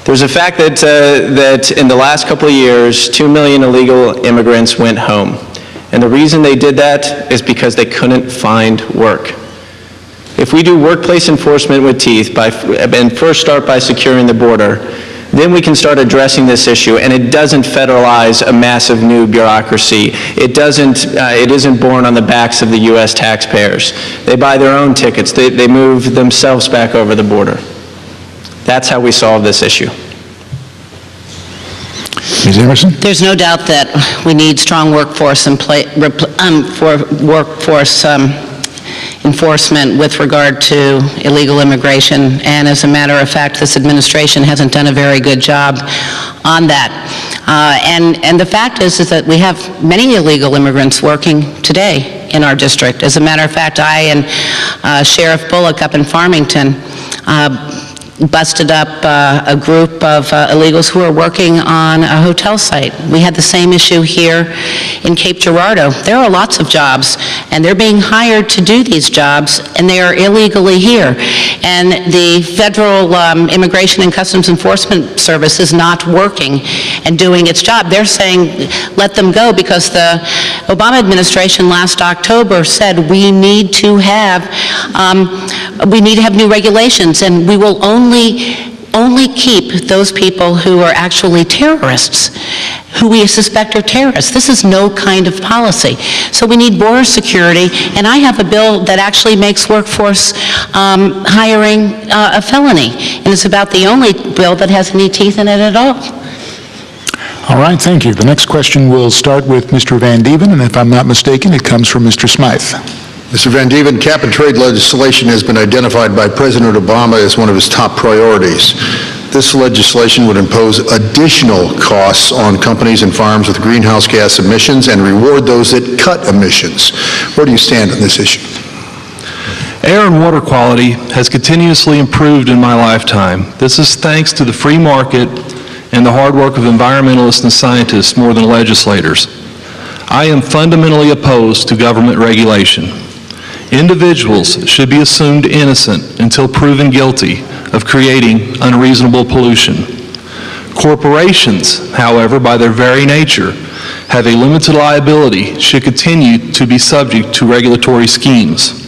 There's a fact that, that in the last couple of years, 2 million illegal immigrants went home. And the reason they did that is because they couldn't find work. If we do workplace enforcement with teeth, and first start by securing the border, then we can start addressing this issue, and it doesn't federalize a massive new bureaucracy. It isn't borne on the backs of the U.S. taxpayers. They buy their own tickets. They move themselves back over the border. That's how we solve this issue. Ms. Emerson? There's no doubt that we need strong workforce enforcement with regard to illegal immigration, and as a matter of fact, this administration hasn't done a very good job on that. And the fact is that we have many illegal immigrants working today in our district. As a matter of fact, I and Sheriff Bullock up in Farmington busted up a group of illegals who are working on a hotel site. We had the same issue here in Cape Girardeau. There are lots of jobs, and they're being hired to do these jobs, and they are illegally here. And the Federal Immigration and Customs Enforcement Service is not working and doing its job. They're saying, let them go, because the Obama administration last October said we need to have new regulations, and we will only keep those people who are actually terrorists, who we suspect are terrorists. This is no kind of policy. So we need border security, and I have a bill that actually makes workforce hiring a felony, and it's about the only bill that has any teeth in it at all. All right, thank you. The next question will start with Mr. Van Dieven, and if I'm not mistaken, it comes from Mr. Smythe. Mr. Van Dieven, cap-and-trade legislation has been identified by President Obama as one of his top priorities. This legislation would impose additional costs on companies and farms with greenhouse gas emissions and reward those that cut emissions. Where do you stand on this issue? Air and water quality has continuously improved in my lifetime. This is thanks to the free market and the hard work of environmentalists and scientists more than legislators. I am fundamentally opposed to government regulation. Individuals should be assumed innocent until proven guilty of creating unreasonable pollution. Corporations, however, by their very nature, have a limited liability, should continue to be subject to regulatory schemes.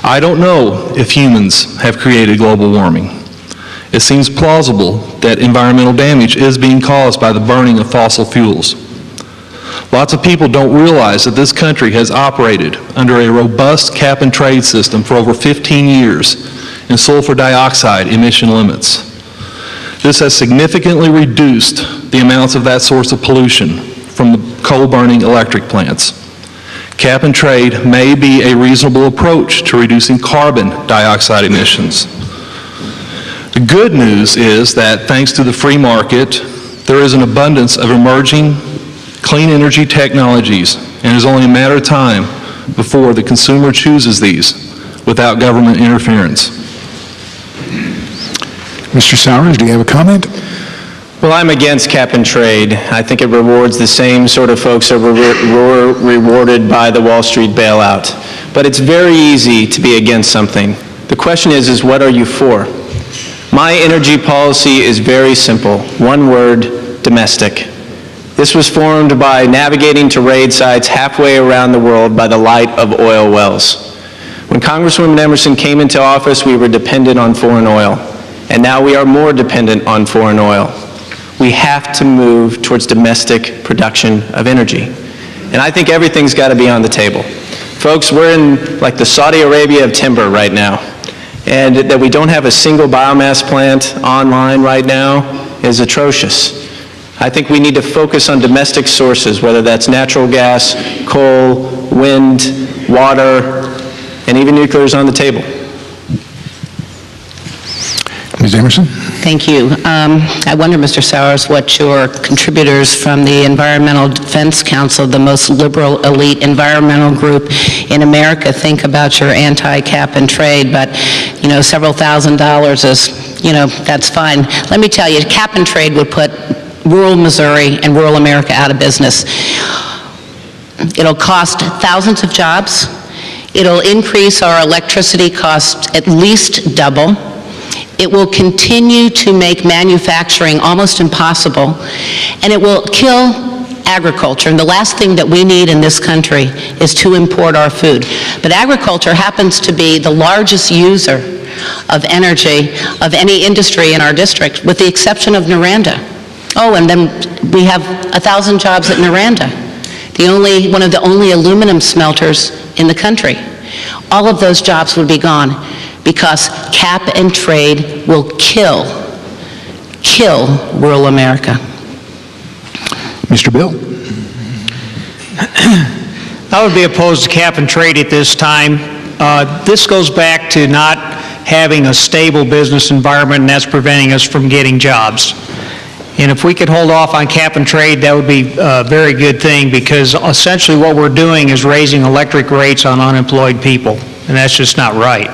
I don't know if humans have created global warming. It seems plausible that environmental damage is being caused by the burning of fossil fuels. Lots of people don't realize that this country has operated under a robust cap-and-trade system for over 15 years in sulfur dioxide emission limits. This has significantly reduced the amounts of that source of pollution from the coal-burning electric plants. Cap-and-trade may be a reasonable approach to reducing carbon dioxide emissions. The good news is that thanks to the free market, there is an abundance of emerging clean energy technologies, and it is only a matter of time before the consumer chooses these without government interference. Mr. Sowers, do you have a comment? Well, I'm against cap and trade. I think it rewards the same sort of folks that were rewarded by the Wall Street bailout. But it's very easy to be against something. The question is what are you for? My energy policy is very simple. One word: domestic. This was formed by navigating to raid sites halfway around the world by the light of oil wells. When Congresswoman Emerson came into office, we were dependent on foreign oil, and now we are more dependent on foreign oil. We have to move towards domestic production of energy. And I think everything's got to be on the table. Folks, we're in like the Saudi Arabia of timber right now, and that we don't have a single biomass plant online right now is atrocious. I think we need to focus on domestic sources, whether that's natural gas, coal, wind, water, and even nuclear is on the table. Ms. Emerson? Thank you. I wonder, Mr. Sowers, what your contributors from the Environmental Defense Council, the most liberal elite environmental group in America, think about your anti-cap and trade, but, you know, several $1,000s is, you know, that's fine. Let me tell you, cap and trade would put rural Missouri and rural America out of business. It'll cost thousands of jobs. It'll increase our electricity costs at least double. It will continue to make manufacturing almost impossible, and it will kill agriculture. And the last thing that we need in this country is to import our food. But agriculture happens to be the largest user of energy of any industry in our district, with the exception of Noranda. Oh, and then we have 1,000 jobs at Noranda, one of the only aluminum smelters in the country. All of those jobs would be gone because cap and trade will kill rural America. Mr. Bill? I would be opposed to cap and trade at this time. This goes back to not having a stable business environment, and that's preventing us from getting jobs. And if we could hold off on cap and trade, that would be a very good thing, because essentially what we're doing is raising electric rates on unemployed people, and that's just not right.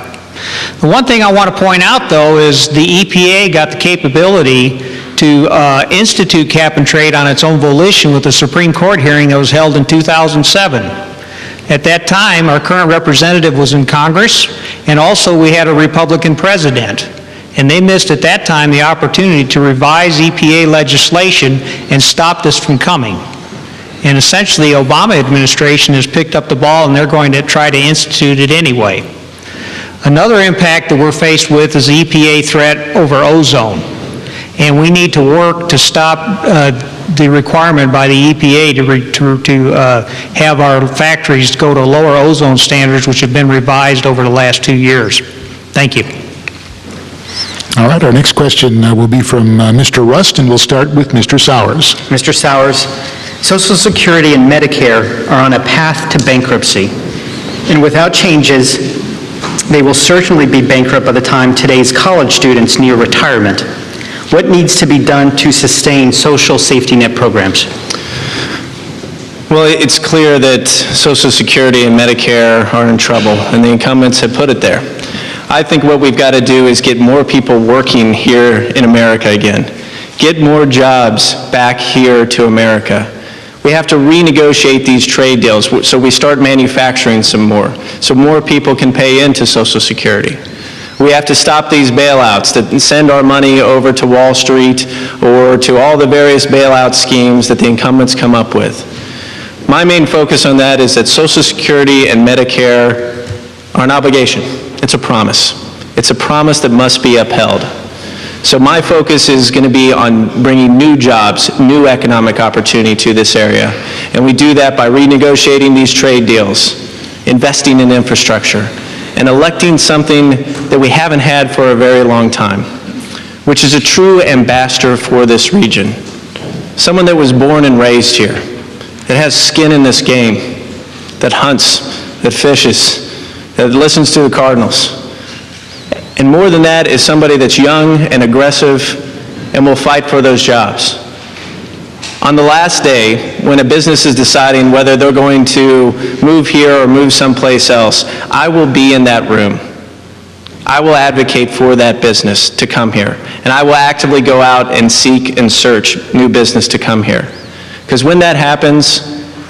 The one thing I want to point out, though, is the EPA got the capability to institute cap and trade on its own volition with a Supreme Court hearing that was held in 2007. At that time, our current representative was in Congress, and also we had a Republican president. And they missed at that time the opportunity to revise EPA legislation and stop this from coming. And essentially, the Obama administration has picked up the ball, and they're going to try to institute it anyway. Another impact that we're faced with is the EPA threat over ozone. And we need to work to stop the requirement by the EPA to have our factories go to lower ozone standards, which have been revised over the last 2 years. Thank you. All right, our next question will be from Mr. Rust, and we'll start with Mr. Sowers. Mr. Sowers, Social Security and Medicare are on a path to bankruptcy, and without changes, they will certainly be bankrupt by the time today's college students near retirement. What needs to be done to sustain social safety net programs? Well, it's clear that Social Security and Medicare are in trouble, and the incumbents have put it there. I think what we've got to do is get more people working here in America again. Get more jobs back here to America. We have to renegotiate these trade deals so we start manufacturing some more, so more people can pay into Social Security. We have to stop these bailouts that send our money over to Wall Street or to all the various bailout schemes that the incumbents come up with. My main focus on that is that Social Security and Medicare are an obligation. It's a promise. It's a promise that must be upheld. So my focus is going to be on bringing new jobs, new economic opportunity to this area. And we do that by renegotiating these trade deals, investing in infrastructure, and electing something that we haven't had for a very long time, which is a true ambassador for this region. Someone that was born and raised here, that has skin in this game, that hunts, that fishes, that listens to the Cardinals. And more than that is somebody that's young and aggressive and will fight for those jobs. On the last day, when a business is deciding whether they're going to move here or move someplace else, I will be in that room. I will advocate for that business to come here. And I will actively go out and seek and search new business to come here. Because when that happens,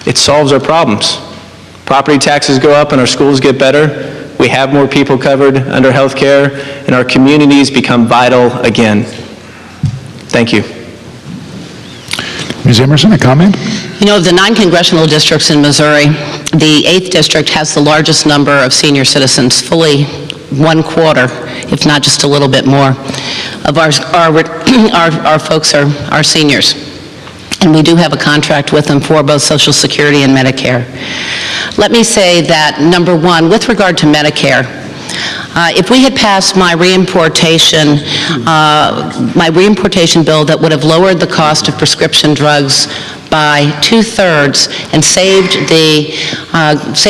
it solves our problems. Property taxes go up and our schools get better. We have more people covered under health care, and our communities become vital again. Thank you. Ms. Emerson, a comment? You know, of the 9 congressional districts in Missouri, the 8th district has the largest number of senior citizens, fully 1/4, if not just a little bit more, of our folks are seniors. And we do have a contract with them for both Social Security and Medicare. Let me say that, number one, with regard to Medicare, if we had passed my reimportation bill that would have lowered the cost of prescription drugs by 2/3 and saved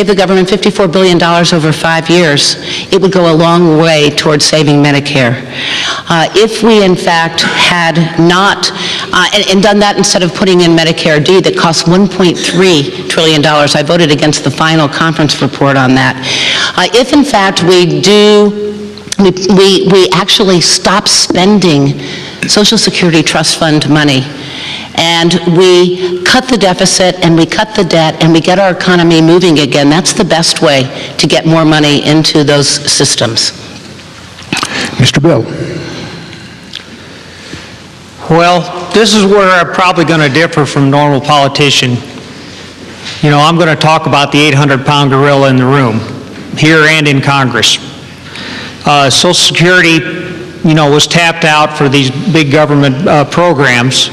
the government $54 billion over 5 years, it would go a long way towards saving Medicare. If we, in fact, had not, and done that instead of putting in Medicare D that costs $1.3 trillion, I voted against the final conference report on that. If, in fact, we actually stop spending Social Security Trust Fund money, and we cut the deficit and we cut the debt and we get our economy moving again, that's the best way to get more money into those systems. Mr. Bill. Well, this is where I'm probably going to differ from normal politician. You know, I'm going to talk about the 800-pound gorilla in the room, here and in Congress. Social Security, you know, was tapped out for these big government programs,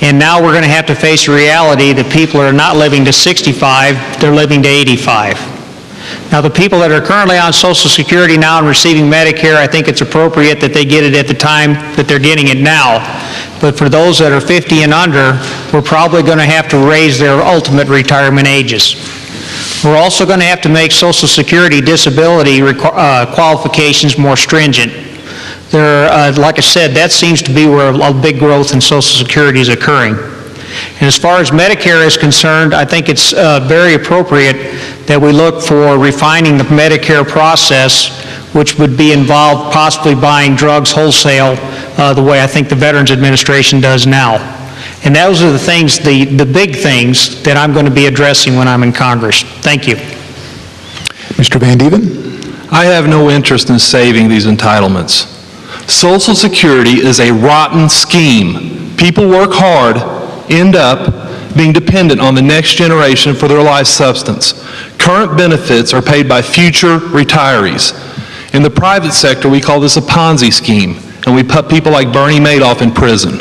and now we're going to have to face a reality that people are not living to 65, they're living to 85. Now, the people that are currently on Social Security now and receiving Medicare, I think it's appropriate that they get it at the time that they're getting it now. But for those that are 50 and under, we're probably going to have to raise their ultimate retirement ages. We're also going to have to make Social Security disability qualifications more stringent. Like I said, that seems to be where a big growth in Social Security is occurring. And as far as Medicare is concerned, I think it's very appropriate that we look for refining the Medicare process, which would be involved possibly buying drugs wholesale the way I think the Veterans Administration does now. And those are the things, the big things that I'm going to be addressing when I'm in Congress. Thank you. Mr. Van Dieven? I have no interest in saving these entitlements. Social Security is a rotten scheme. People work hard, end up being dependent on the next generation for their life substance. Current benefits are paid by future retirees. In the private sector, we call this a Ponzi scheme, and we put people like Bernie Madoff in prison.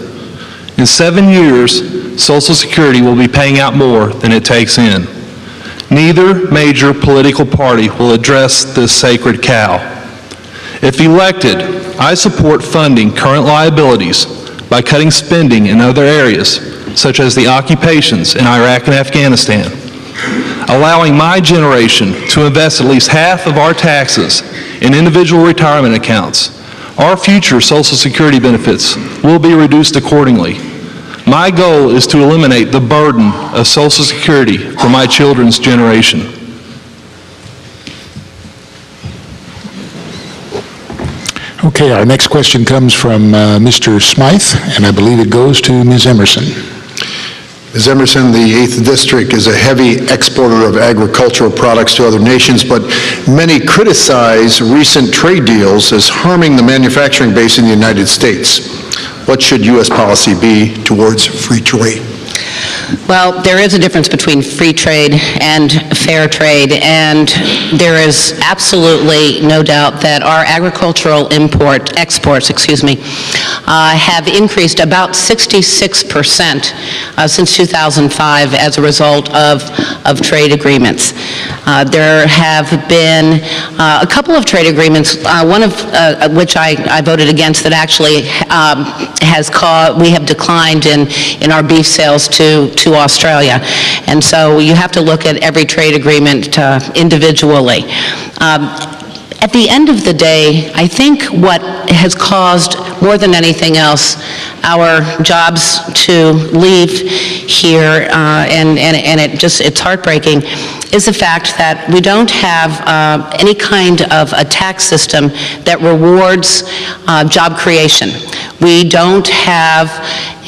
In 7 years, Social Security will be paying out more than it takes in. Neither major political party will address this sacred cow. If elected, I support funding current liabilities by cutting spending in other areas, such as the occupations in Iraq and Afghanistan, allowing my generation to invest at least half of our taxes in individual retirement accounts. Our future Social Security benefits will be reduced accordingly. My goal is to eliminate the burden of Social Security for my children's generation. Okay, our next question comes from Mr. Smythe, and I believe it goes to Ms. Emerson. Ms. Emerson, the 8th District is a heavy exporter of agricultural products to other nations, but many criticize recent trade deals as harming the manufacturing base in the United States. What should U.S. policy be towards free trade? Well, there is a difference between free trade and fair trade, and there is absolutely no doubt that our agricultural exports, have increased about 66% since 2005 as a result of trade agreements. There have been a couple of trade agreements, one of which I voted against, that actually we have declined in our beef sales to Australia. And so you have to look at every trade agreement individually. At the end of the day, I think what has caused, more than anything else, our jobs to leave here, and it's heartbreaking, is the fact that we don't have any kind of a tax system that rewards job creation. We don't have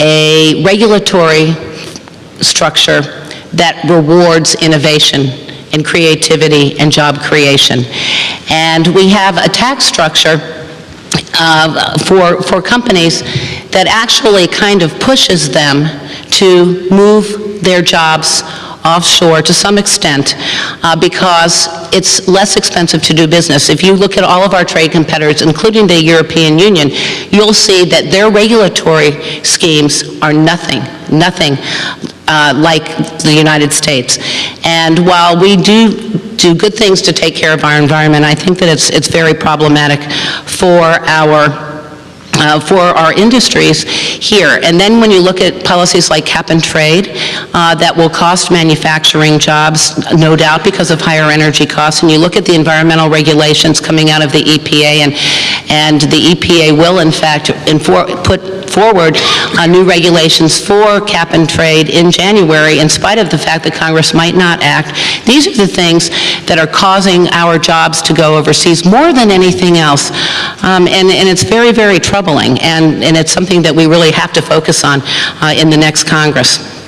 a regulatory structure that rewards innovation and creativity and job creation. And we have a tax structure for companies that actually kind of pushes them to move their jobs offshore to some extent because it's less expensive to do business. If you look at all of our trade competitors, including the European Union, you'll see that their regulatory schemes are nothing like the United States. And while we do good things to take care of our environment, I think that it's very problematic for our industries here. And then when you look at policies like cap and trade, that will cost manufacturing jobs, no doubt, because of higher energy costs, and you look at the environmental regulations coming out of the EPA, and the EPA will, in fact, put forward new regulations for cap and trade in January, in spite of the fact that Congress might not act. These are the things that are causing our jobs to go overseas more than anything else. And it's very, very troubling, and it's something that we really have to focus on in the next Congress.